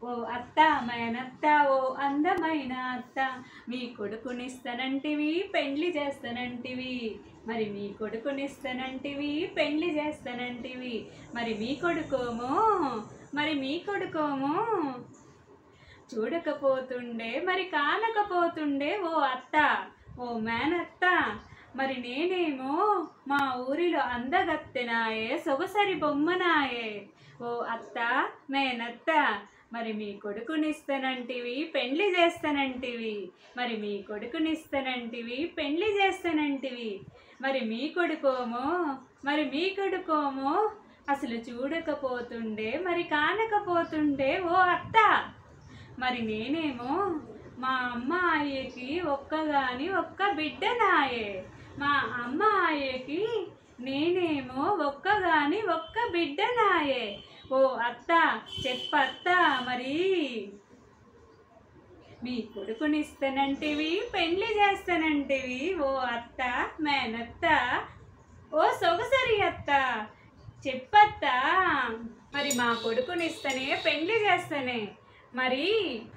ఓ అత్త మేనత్త ఓ అందమైన అత్త, మీ కొడుకునిస్తానంటివి పెండ్లి చేస్తానంటివి, మరి మీ కొడుకునిస్తానంటివి పెండ్లి చేస్తానంటివి, మరి మీ కొడుకోమో చూడకపోతుండే మరి కానకపోతుండే ఓ అత్త ఓ మేనత్త, మరి నేనేమో మా ఊరిలో అందగత్తెనాయే సొగసరి బొమ్మనాయే. ఓ అత్త మేనత్త, మరి మీ కొడుకునిస్తానంటివి పెండ్లి చేస్తానంటివి, మరి మీ కొడుకునిస్తానంటివి పెండ్లి చేస్తానంటివి, మరి మీ కొడుకోమో అసలు చూడకపోతుండే మరి కానకపోతుండే ఓ అత్త, మరి నేనేమో మా అమ్మ అయ్యకి ఒక్క బిడ్డనాయే. మా అమ్మ అయ్యకి నేనేమో ఒక్క బిడ్డనాయే. ఓ అత్త చెప్పత్త, మరి మీ కొడుకునిస్తానంటివి పెండ్లి చేస్తానంటివి, ఓ అత్త మేనత్త ఓ సొగసరి అత్త చెప్పత్తా, మరి మా కొడుకునిస్తేనే పెండ్లి చేస్తానే,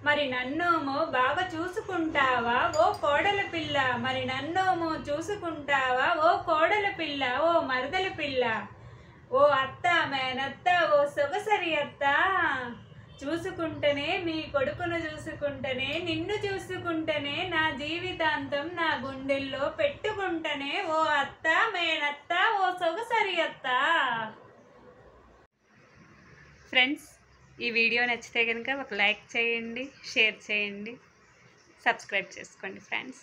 మరి నన్నోమో బాగా చూసుకుంటావా ఓ కోడల పిల్ల, మరి నన్నోమో చూసుకుంటావా ఓ కోడల పిల్ల, ఓ మరదల పిల్ల. ఓ అత్త మేనత్త ఓ సొగసరి అత్త, చూసుకుంటేనే మీ కొడుకును చూసుకుంటేనే నిన్ను చూసుకుంటేనే నా జీవితాంతం నా గుండెల్లో పెట్టుకుంటేనే ఓ అత్త మేనత్త ఓ సొగసరి అత్త. ఫ్రెండ్స్, ఈ వీడియో నచ్చితే కనుక ఒక లైక్ చేయండి, షేర్ చేయండి, సబ్స్క్రైబ్ చేసుకోండి ఫ్రెండ్స్.